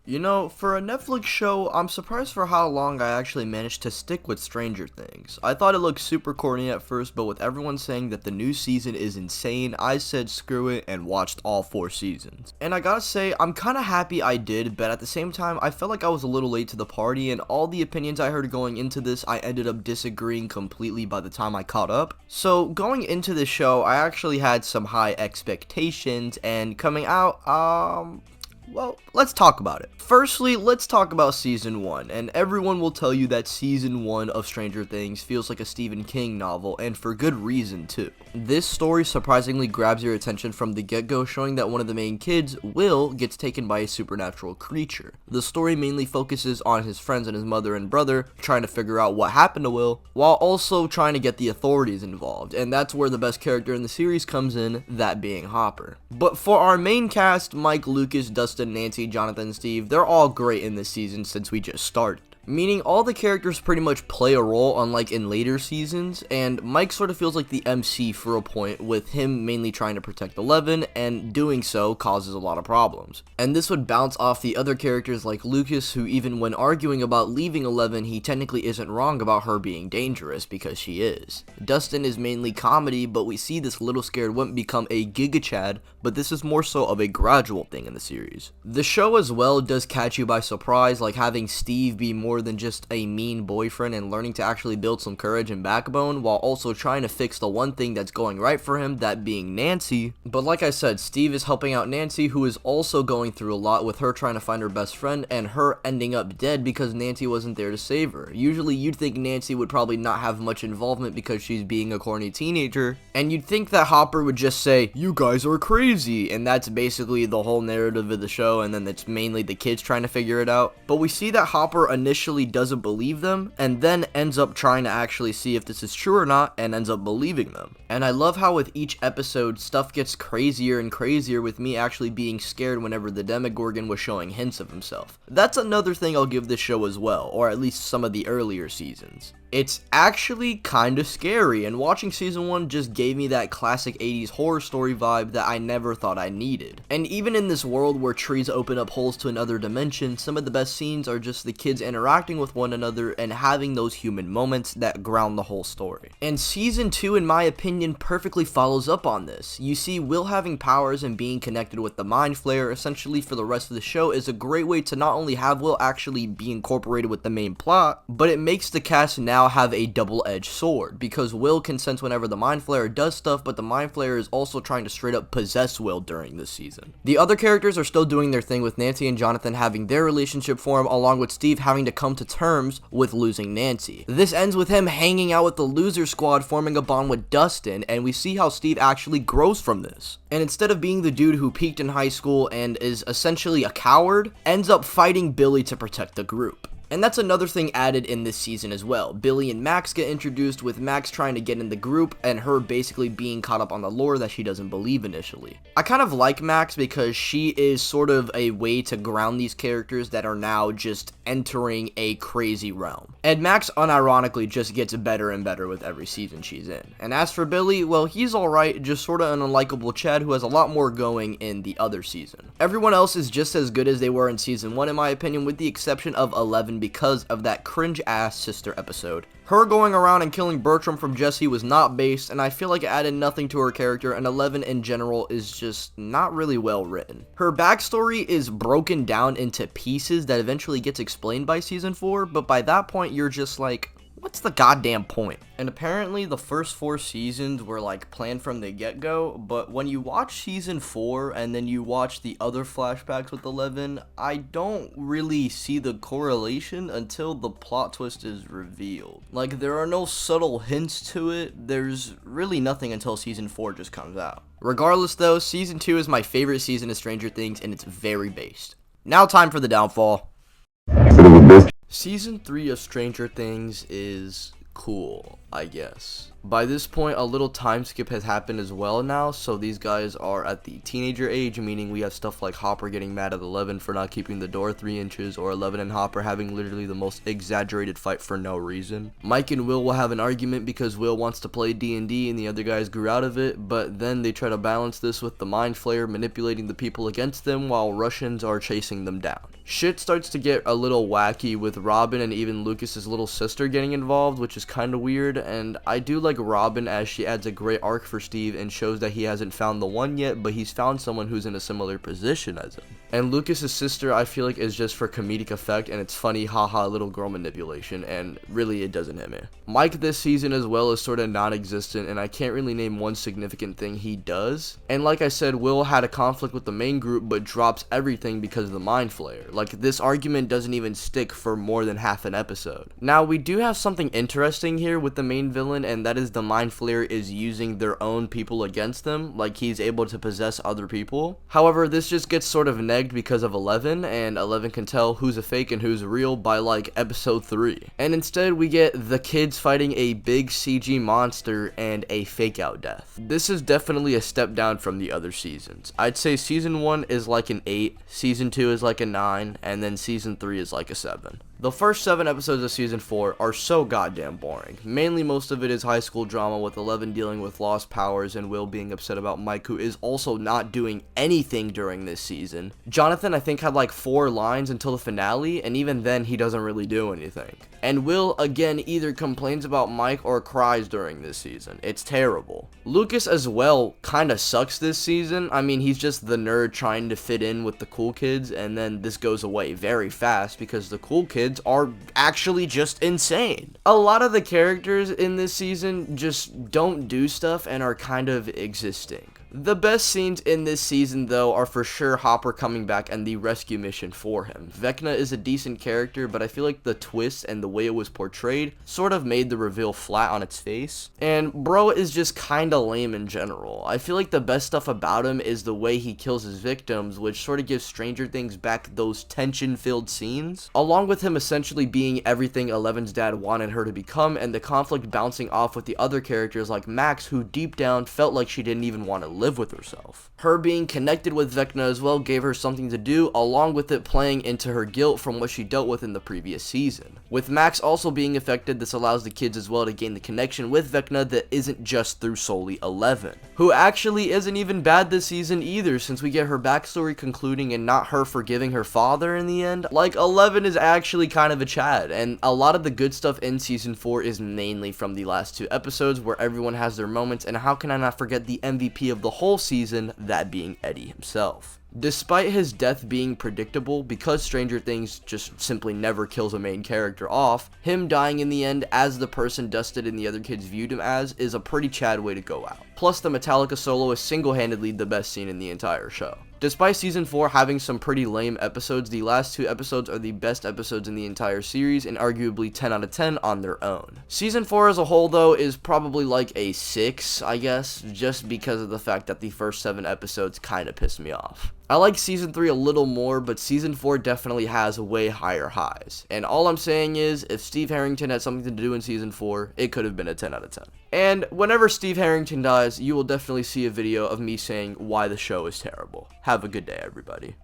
You know, for a Netflix show, I'm surprised for how long I actually managed to stick with Stranger Things. I thought it looked super corny at first, but with everyone saying that the new season is insane, I said screw it and watched all 4 seasons. And I gotta say, I'm kinda happy I did, but at the same time, I felt like I was a little late to the party, and all the opinions I heard going into this, I ended up disagreeing completely by the time I caught up. So, going into the show, I actually had some high expectations, and coming out, well, let's talk about it. Firstly, let's talk about Season 1, and everyone will tell you that Season 1 of Stranger Things feels like a Stephen King novel, and for good reason too. This story surprisingly grabs your attention from the get-go, showing that one of the main kids, Will, gets taken by a supernatural creature. The story mainly focuses on his friends and his mother and brother trying to figure out what happened to Will, while also trying to get the authorities involved, and that's where the best character in the series comes in, that being Hopper. But for our main cast, Mike, Lucas, Dustin, Nancy, Jonathan, and Steve, they're all great in this season since we just started. Meaning all the characters pretty much play a role unlike in later seasons, and Mike sort of feels like the MC for a point, with him mainly trying to protect Eleven, and doing so causes a lot of problems. And this would bounce off the other characters like Lucas, who even when arguing about leaving Eleven, he technically isn't wrong about her being dangerous, because she is. Dustin is mainly comedy, but we see this little scared wimp become a Giga Chad, but this is more so of a gradual thing in the series. The show as well does catch you by surprise, like having Steve be more than just a mean boyfriend and learning to actually build some courage and backbone while also trying to fix the one thing that's going right for him, that being Nancy. But like I said, Steve is helping out Nancy, who is also going through a lot with her trying to find her best friend and her ending up dead because Nancy wasn't there to save her. Usually you'd think Nancy would probably not have much involvement because she's being a corny teenager, and you'd think that Hopper would just say, "You guys are crazy," and that's basically the whole narrative of the show, and then it's mainly the kids trying to figure it out. But we see that Hopper initially doesn't believe them, and then ends up trying to actually see if this is true or not, and ends up believing them. And I love how with each episode, stuff gets crazier and crazier, with me actually being scared whenever the Demogorgon was showing hints of himself. That's another thing I'll give this show as well, or at least some of the earlier seasons. It's actually kinda scary, and watching season 1 just gave me that classic 80s horror story vibe that I never thought I needed. And even in this world where trees open up holes to another dimension, some of the best scenes are just the kids interacting with one another and having those human moments that ground the whole story. And season 2, in my opinion, perfectly follows up on this. You see, Will having powers and being connected with the Mind Flayer essentially for the rest of the show is a great way to not only have Will actually be incorporated with the main plot, but it makes the cast now have a double-edged sword, because Will can sense whenever the Mind Flayer does stuff, but the Mind Flayer is also trying to straight up possess Will during this season. The other characters are still doing their thing, with Nancy and Jonathan having their relationship form, along with Steve having to come to terms with losing Nancy. This ends with him hanging out with the loser squad, forming a bond with Dustin, and we see how Steve actually grows from this. And instead of being the dude who peaked in high school and is essentially a coward, ends up fighting Billy to protect the group. And that's another thing added in this season as well. Billy and Max get introduced, with Max trying to get in the group and her basically being caught up on the lore that she doesn't believe initially. I kind of like Max because she is sort of a way to ground these characters that are now just entering a crazy realm. And Max unironically just gets better and better with every season she's in. And as for Billy, well, he's alright, just sort of an unlikable Chad who has a lot more going in the other season. Everyone else is just as good as they were in season 1 in my opinion, with the exception of Eleven, because of that cringe-ass sister episode. Her going around and killing Bertram from Jesse was not based, and I feel like it added nothing to her character, and Eleven in general is just not really well written. Her backstory is broken down into pieces that eventually gets explained by season 4, but by that point you're just like, what's the goddamn point? And apparently the first 4 seasons were like planned from the get-go, but when you watch season 4 and then you watch the other flashbacks with Eleven, I don't really see the correlation until the plot twist is revealed. Like, there are no subtle hints to it, there's really nothing until season 4 just comes out. Regardless though, season 2 is my favorite season of Stranger Things, and it's very based. Now time for the downfall. Season 3 of Stranger Things is cool, I guess. By this point, a little time skip has happened as well now, so these guys are at the teenager age, meaning we have stuff like Hopper getting mad at Eleven for not keeping the door 3 inches, or Eleven and Hopper having literally the most exaggerated fight for no reason. Mike and Will have an argument because Will wants to play D&D and the other guys grew out of it, but then they try to balance this with the Mind Flayer manipulating the people against them while Russians are chasing them down. Shit starts to get a little wacky with Robin and even Lucas's little sister getting involved, which is kind of weird, and I do like Robin as she adds a great arc for Steve and shows that he hasn't found the one yet, but he's found someone who's in a similar position as him. And Lucas's sister, I feel like, is just for comedic effect, and it's funny, haha, little girl manipulation, and really it doesn't hit me. Mike this season as well is sort of non-existent, and I can't really name one significant thing he does. And like I said, Will had a conflict with the main group, but drops everything because of the Mind Flayer. Like, this argument doesn't even stick for more than half an episode. Now, we do have something interesting here with the main villain, and that is the Mind Flayer is using their own people against them, like he's able to possess other people. However, this just gets sort of negged because of 11, and 11 can tell who's a fake and who's real by like episode 3. And instead, we get the kids fighting a big CG monster and a fake out death. This is definitely a step down from the other seasons. I'd say season 1 is like an 8, season 2 is like a 9, and then season 3 is like a 7. The first 7 episodes of season 4 are so goddamn boring. Mainly most of it is high school drama with 11 dealing with lost powers and Will being upset about Mike, who is also not doing anything during this season. Jonathan, I think, had like 4 lines until the finale, and even then he doesn't really do anything. And Will, again, either complains about Mike or cries during this season. It's terrible. Lucas as well kinda sucks this season. I mean, he's just the nerd trying to fit in with the cool kids, and then this goes away very fast because the cool kids are actually just insane. A lot of the characters in this season just don't do stuff and are kind of existing. The best scenes in this season, though, are for sure Hopper coming back and the rescue mission for him. Vecna is a decent character, but I feel like the twist and the way it was portrayed sort of made the reveal flat on its face. And bro is just kinda lame in general. I feel like the best stuff about him is the way he kills his victims, which sort of gives Stranger Things back those tension-filled scenes, along with him essentially being everything Eleven's dad wanted her to become, and the conflict bouncing off with the other characters like Max, who deep down felt like she didn't even want to live with herself. Her being connected with Vecna as well gave her something to do, along with it playing into her guilt from what she dealt with in the previous season. With Max also being affected, this allows the kids as well to gain the connection with Vecna that isn't just through solely 11, who actually isn't even bad this season either, since we get her backstory concluding and not her forgiving her father in the end. Like, 11 is actually kind of a Chad, and a lot of the good stuff in season 4 is mainly from the last 2 episodes where everyone has their moments, and how can I not forget the MVP of the whole season, that being Eddie himself. Despite his death being predictable, because Stranger Things just simply never kills a main character off, him dying in the end as the person Dustin and the other kids viewed him as is a pretty Chad way to go out. Plus, the Metallica solo is single-handedly the best scene in the entire show. Despite season 4 having some pretty lame episodes, the last 2 episodes are the best episodes in the entire series and arguably 10 out of 10 on their own. Season 4 as a whole, though, is probably like a 6, I guess, just because of the fact that the first 7 episodes kinda pissed me off. I like season 3 a little more, but season 4 definitely has way higher highs. And all I'm saying is, if Steve Harrington had something to do in season 4, it could have been a 10 out of 10. And whenever Steve Harrington dies, you will definitely see a video of me saying why the show is terrible. Have a good day, everybody.